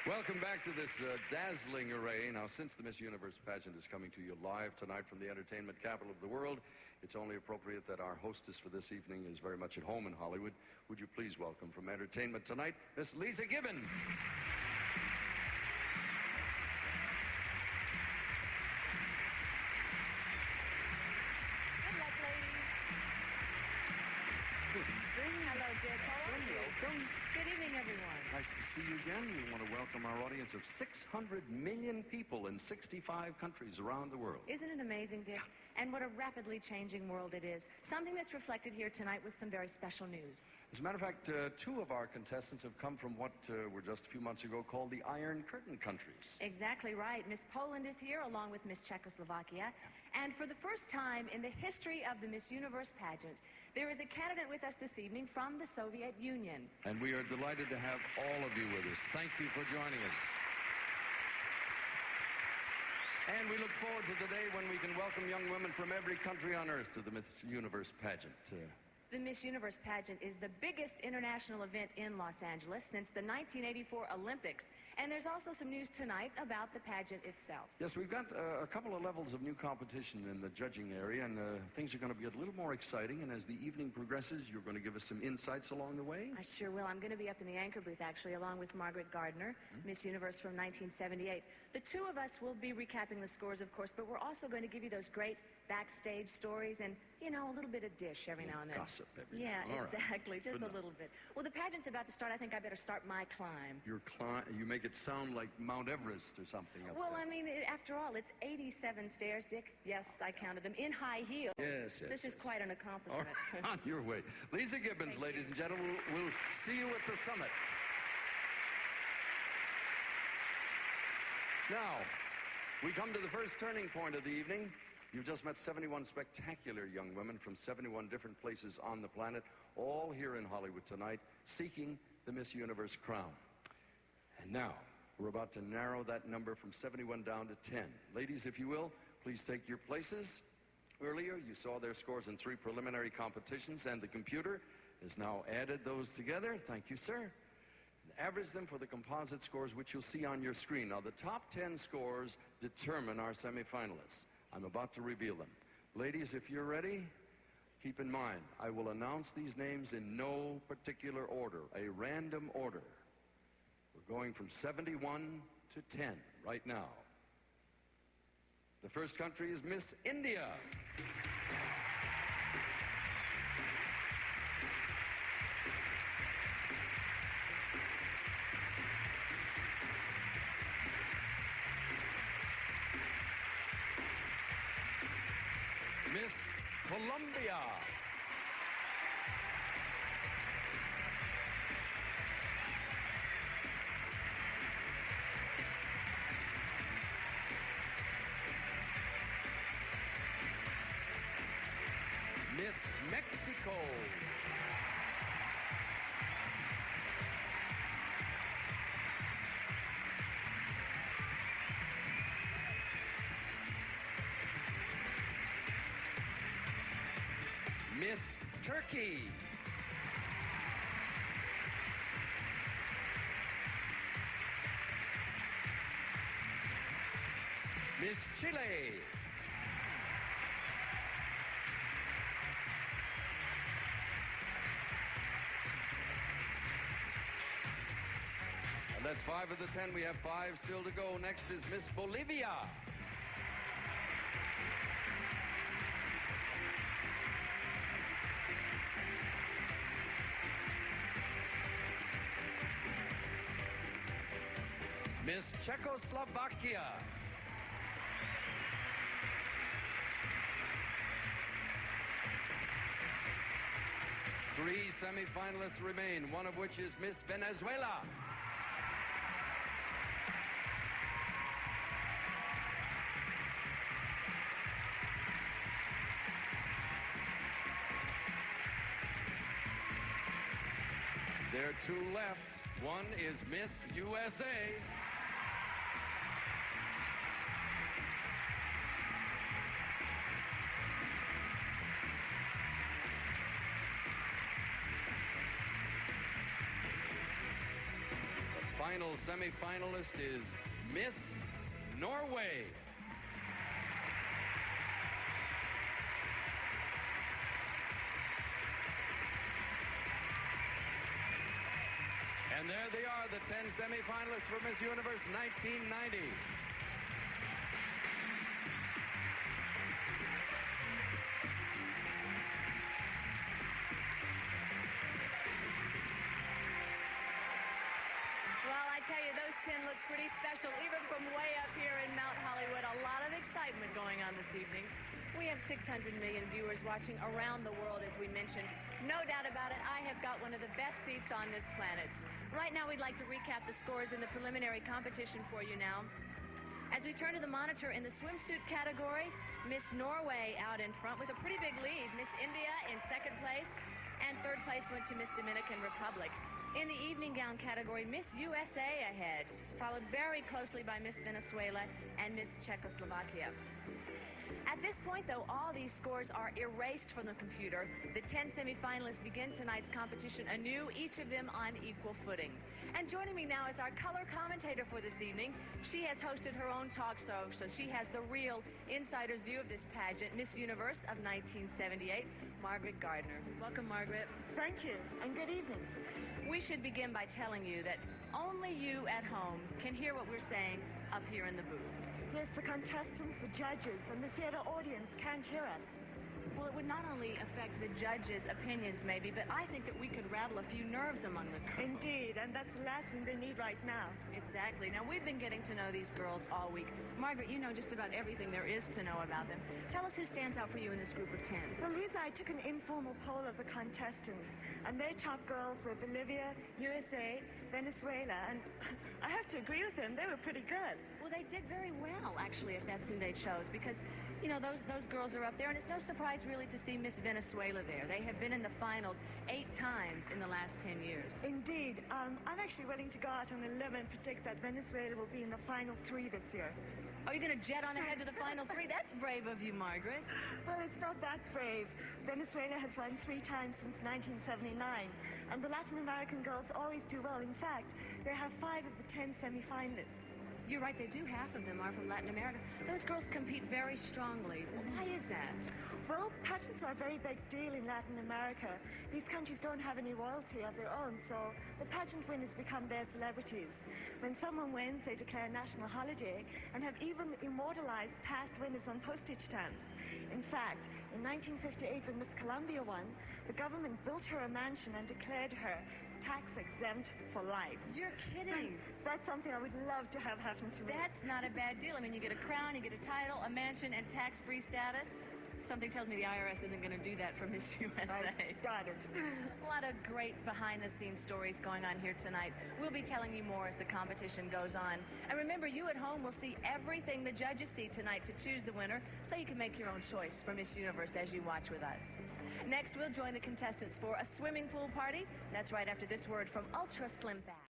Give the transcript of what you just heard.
Welcome back to this dazzling array. Now, since the Miss Universe pageant is coming to you live tonight from the entertainment capital of the world, it's only appropriate that our hostess for this evening is very much at home in Hollywood. Would you please welcome from Entertainment Tonight, Miss Leeza Gibbons. Good luck, ladies. Hello, Dick. How are you? Welcome. Good evening, everyone. Nice to see you again. We want to welcome our audience of 600 million people in 65 countries around the world. Isn't it amazing, Dick? And what a rapidly changing world it is. Something that's reflected here tonight with some very special news. As a matter of fact, two of our contestants have come from what were just a few months ago called the Iron Curtain countries. Exactly right. Miss Poland is here along with Miss Czechoslovakia. And for the first time in the history of the Miss Universe pageant, there is a candidate with us this evening from the Soviet Union. And we are delighted to have all of you with us. Thank you for joining us. And we look forward to the day when we can welcome young women from every country on earth to the Miss Universe pageant. The Miss Universe pageant is the biggest international event in Los Angeles since the 1984 Olympics. And there's also some news tonight about the pageant itself. Yes, we've got a couple of levels of new competition in the judging area, and things are going to be a little more exciting. And as the evening progresses, you're going to give us some insights along the way? I sure will. I'm going to be up in the anchor booth, actually, along with Margaret Gardner, Miss Universe from 1978. The two of us will be recapping the scores, of course, but we're also going to give you those great backstage stories and, you know, a little bit of dish every now and then. Gossip every Yeah, now and then. exactly. Just Good a little bit. Well, the pageant's about to start. I think I better start my climb. Your climb, you make it sound like Mount Everest or something up Well, there. I mean, after all, it's 87 stairs, Dick. Yes, I counted them. In high heels. Yes, This is quite an accomplishment. All right, on your way. Leeza Gibbons, ladies and gentlemen, we'll see you at the summit. Now, we come to the first turning point of the evening. You've just met 71 spectacular young women from 71 different places on the planet, all here in Hollywood tonight, seeking the Miss Universe crown. And now, we're about to narrow that number from 71 down to 10. Ladies, if you will, please take your places. Earlier, you saw their scores in 3 preliminary competitions, and the computer has now added those together. Thank you, sir. And average them for the composite scores, which you'll see on your screen. Now, the top 10 scores determine our semifinalists. I'm about to reveal them. Ladies, if you're ready, keep in mind, I will announce these names in no particular order, a random order. We're going from 71 to 10 right now. The first country is Miss India. Miss Colombia. Miss Mexico. Miss Turkey. Miss Chile. And that's 5 of the 10. We have 5 still to go. Next is Miss Bolivia. Miss Czechoslovakia. Three semifinalists remain, one of which is Miss Venezuela. There are 2 left. One is Miss USA. final semifinalist is Miss Norway. And there they are, the 10 semifinalists for Miss Universe 1990. Well, I tell you, those 10 look pretty special, even from way up here in Mount Hollywood. A lot of excitement going on this evening. We have 600 million viewers watching around the world, as we mentioned. No doubt about it, I have got one of the best seats on this planet. Right now, we'd like to recap the scores in the preliminary competition for you now. As we turn to the monitor in the swimsuit category, Miss Norway out in front with a pretty big lead. Miss India in second place, and third place went to Miss Dominican Republic. In the evening gown category, Miss USA ahead, followed very closely by Miss Venezuela and Miss Czechoslovakia. At this point, though, all these scores are erased from the computer. The 10 semifinalists begin tonight's competition anew, each of them on equal footing. And joining me now is our color commentator for this evening. She has hosted her own talk show, so she has the real insider's view of this pageant, Miss Universe of 1978, Margaret Gardner. Welcome, Margaret. Thank you, and good evening. We should begin by telling you that only you at home can hear what we're saying up here in the booth. Yes, the contestants, the judges, and the theater audience can't hear us. Well, it would not only affect the judges' opinions, maybe, but I think that we could rattle a few nerves among the girls. Indeed, and that's the last thing they need right now. Exactly. Now, we've been getting to know these girls all week. Margaret, you know just about everything there is to know about them. Tell us who stands out for you in this group of 10. Well, Lisa, I took an informal poll of the contestants, and their top girls were Bolivia, USA, Venezuela, and I have to agree with them. They were pretty good. Well, they did very well, actually, if that's who they chose, because, you know, those girls are up there, and it's no surprise, really, to see Miss Venezuela there. They have been in the finals 8 times in the last 10 years. Indeed. I'm actually willing to go out on a limb and predict that Venezuela will be in the final 3 this year. Are you going to jet on ahead to the final 3? That's brave of you, Margaret. Well, it's not that brave. Venezuela has won 3 times since 1979, and the Latin American girls always do well. In fact, they have 5 of the 10 semifinalists. You're right, they do. Half of them are from Latin America. Those girls compete very strongly. Why is that? Well, pageants are a very big deal in Latin America. These countries don't have any royalty of their own, so the pageant winners become their celebrities. When someone wins, they declare a national holiday and have even immortalized past winners on postage stamps. In fact, in 1958, when Miss Colombia won, the government built her a mansion and declared her tax exempt for life. You're kidding. That's something I would love to have happen to me. That's not a bad deal. I mean, you get a crown, you get a title, a mansion, and tax-free status. Something tells me the IRS isn't going to do that for Miss USA. I doubt it. A lot of great behind-the-scenes stories going on here tonight. We'll be telling you more as the competition goes on. And remember, you at home will see everything the judges see tonight to choose the winner, so you can make your own choice for Miss Universe as you watch with us. Next, we'll join the contestants for a swimming pool party. That's right after this word from Ultra Slim Fast.